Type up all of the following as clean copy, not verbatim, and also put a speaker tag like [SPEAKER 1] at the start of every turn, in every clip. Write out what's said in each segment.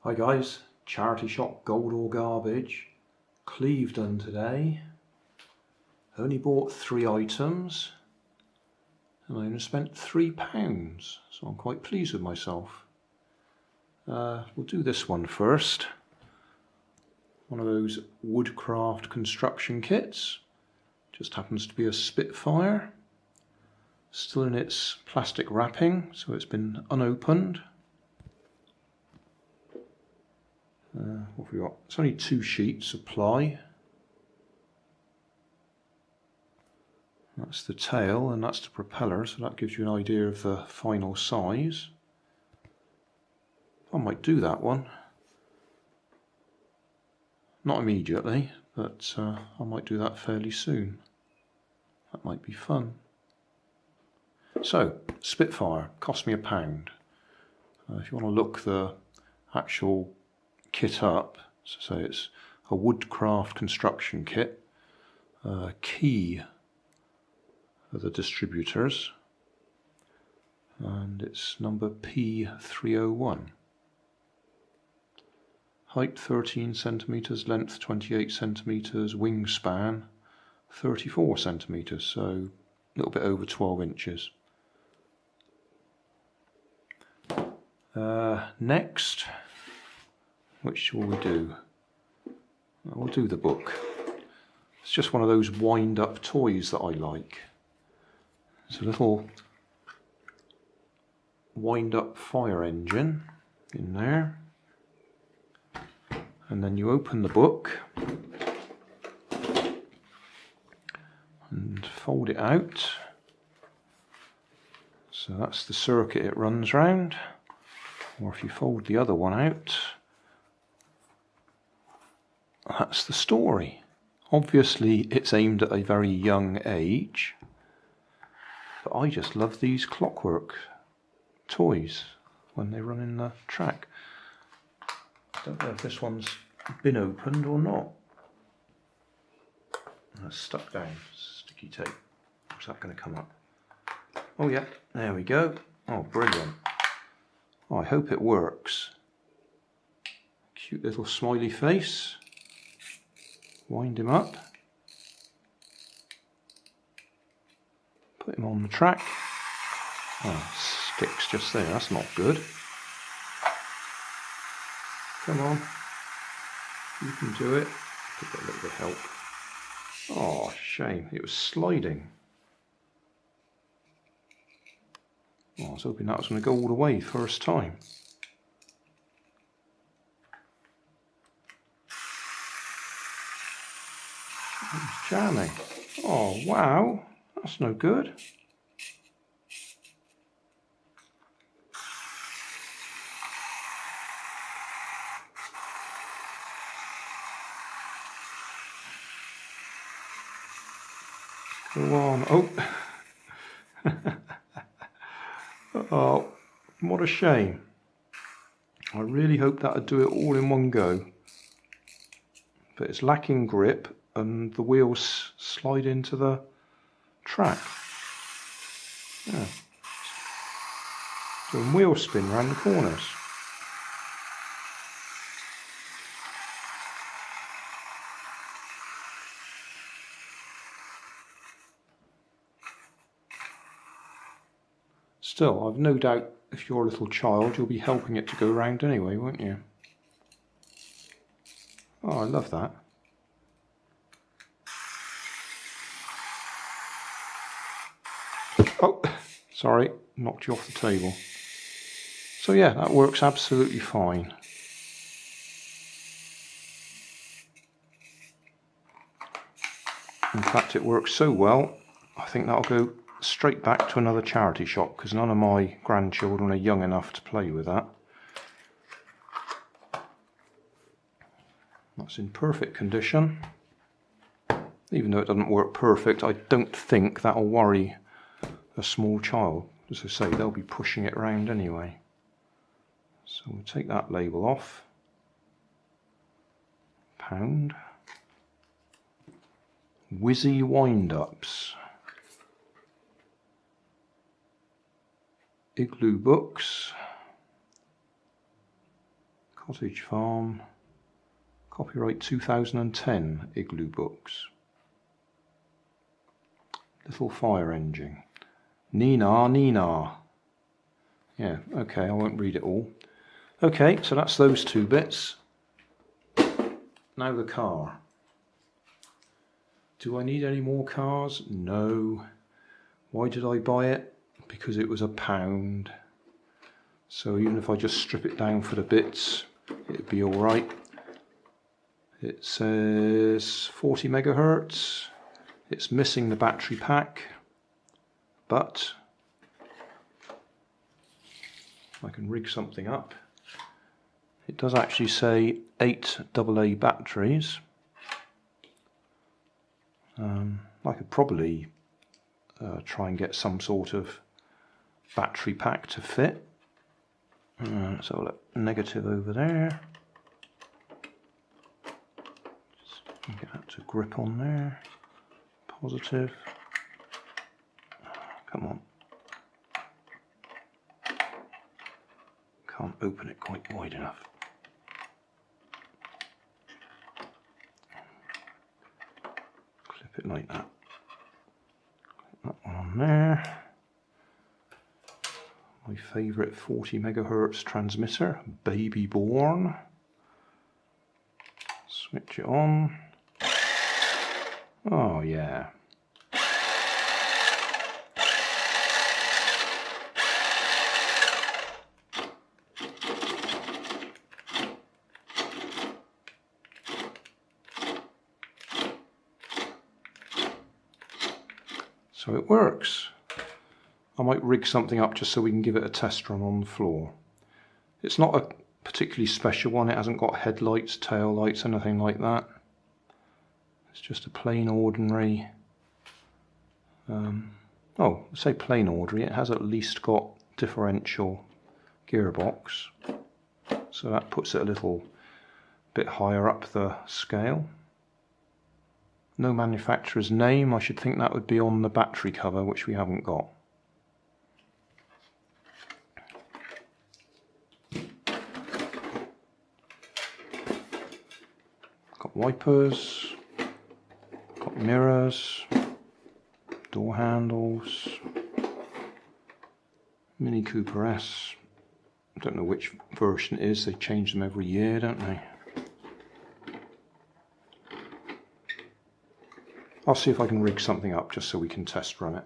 [SPEAKER 1] Hi guys, charity shop Gold or Garbage, Clevedon today. Only bought 3 items and I only spent £3, so I'm quite pleased with myself. We'll do this one first. One of those woodcraft construction kits. Just happens to be a Spitfire. Still in its plastic wrapping, so it's been unopened. What have we got? It's only 2 sheets of ply. That's the tail and that's the propeller, so that gives you an idea of the final size. I might do that one. Not immediately, but I might do that fairly soon. That might be fun. So, Spitfire cost me £1. If you want to look the actual kit up, so it's a woodcraft construction kit, key are the distributors, and it's number P301. Height 13 centimeters, length 28 centimeters, wingspan 34 centimeters, so a little bit over 12 inches. Next, which will we do? We'll do the book. It's just one of those wind-up toys that I like. It's a little wind-up fire engine in there. And then you open the book and fold it out. So that's the circuit it runs round. Or if you fold the other one out, that's the story. Obviously it's aimed at a very young age, but I just love these clockwork toys when they run in the track. I don't know if this one's been opened or not. That's stuck down, sticky tape. How's that going to come up? Oh yeah, there we go. Oh, brilliant. Oh, I hope it works. Cute little smiley face. Wind him up. Put him on the track. Oh, sticks just there, that's not good. Come on. You can do it. Give it a little bit of help. Oh, shame. It was sliding. Oh, I was hoping that was going to go all the way first time. It's jamming. Oh, wow. That's no good. Go on. Oh. Oh, what a shame. I really hope that would do it all in one go. But it's lacking grip and the wheels slide into the track. Yeah. Doing wheel spin around the corners. Still, I've no doubt if you're a little child, you'll be helping it to go round anyway, won't you? Oh, I love that. Oh, sorry, knocked you off the table. So yeah, that works absolutely fine. In fact, it works so well, I think that'll go straight back to another charity shop because none of my grandchildren are young enough to play with that. That's in perfect condition. Even though it doesn't work perfect, I don't think that'll worry a small child. As I say, they'll be pushing it around anyway. So we'll take that label off. £1. Whizzy wind-ups. Igloo books. Cottage Farm. Copyright 2010, Igloo Books. Little fire engine. Nina, Nina. Yeah, okay, I won't read it all. Okay, so that's those two bits. Now the car. Do I need any more cars? No. Why did I buy it? Because it was £1. So even if I just strip it down for the bits, it'd be alright. It says 40 megahertz. It's missing the battery pack, but I can rig something up. It does actually say 8 AA batteries. I could probably try and get some sort of battery pack to fit. So look, negative over there. Just get that to grip on there. Positive. Come on. Can't open it quite wide enough. Clip it like that. Clip that one on there. My favourite 40 megahertz transmitter, Baby Born. Switch it on. Oh yeah. So it works. I might rig something up just so we can give it a test run on the floor. It's not a particularly special one, it hasn't got headlights, tail lights, anything like that. It's just a plain ordinary, say plain ordinary, it has at least got differential gearbox. So that puts it a little bit higher up the scale. No manufacturer's name, I should think that would be on the battery cover, which we haven't got. Got wipers, got mirrors, door handles, Mini Cooper S. I don't know which version it is, they change them every year, don't they? I'll see if I can rig something up just so we can test run it.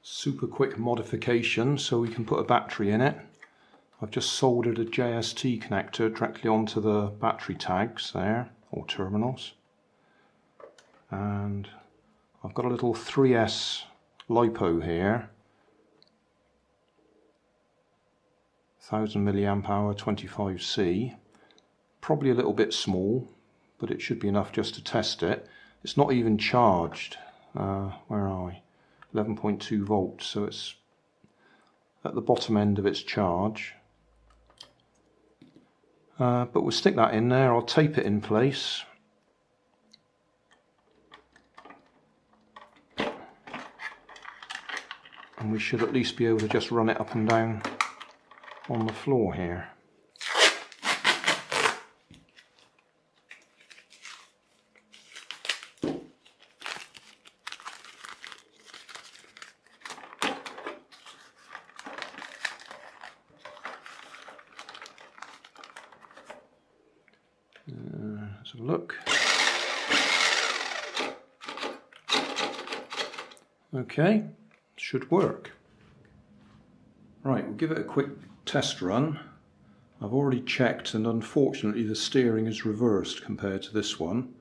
[SPEAKER 1] Super quick modification so we can put a battery in it. I've just soldered a JST connector directly onto the battery tags there, or terminals. And I've got a little 3S LiPo here. 1000 milliamp hour 25C. Probably a little bit small, but it should be enough just to test it. It's not even charged. Where are we? 11.2 volts, so it's at the bottom end of its charge. But we'll stick that in there. I'll tape it in place. And we should at least be able to just run it up and down on the floor here. Let's have a look. Okay, should work. Right, we'll give it a quick test run. I've already checked and unfortunately the steering is reversed compared to this one.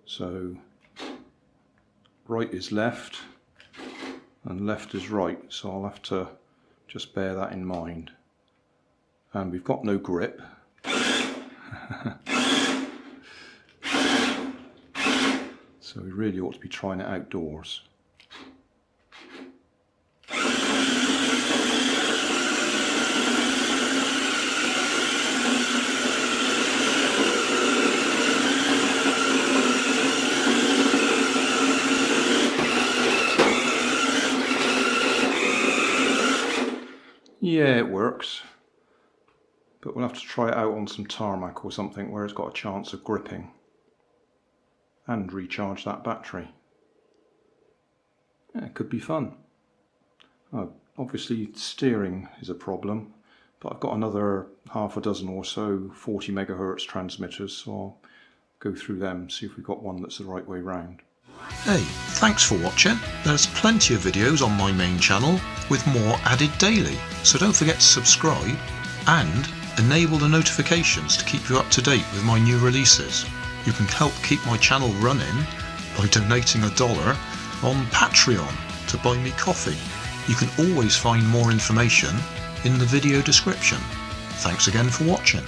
[SPEAKER 1] So right is left and left is right, so I'll have to just bear that in mind. And we've got no grip. So we really ought to be trying it outdoors. Yeah, it works.
[SPEAKER 2] but we'll have to try it out on some tarmac or something where it's got a chance of gripping, and recharge that battery. Yeah, it could be fun. Obviously steering is a problem, but I've got another half a dozen or so 40 megahertz transmitters, so I'll go through them, see if we've got one that's the right way round.
[SPEAKER 1] Hey, thanks for watching. There's plenty of videos on my main channel with more added daily, so don't forget to subscribe and enable the notifications to keep you up to date with my new releases. You can help keep my channel running by donating $1 on Patreon to buy me coffee. You can always find more information in the video description. Thanks again for watching.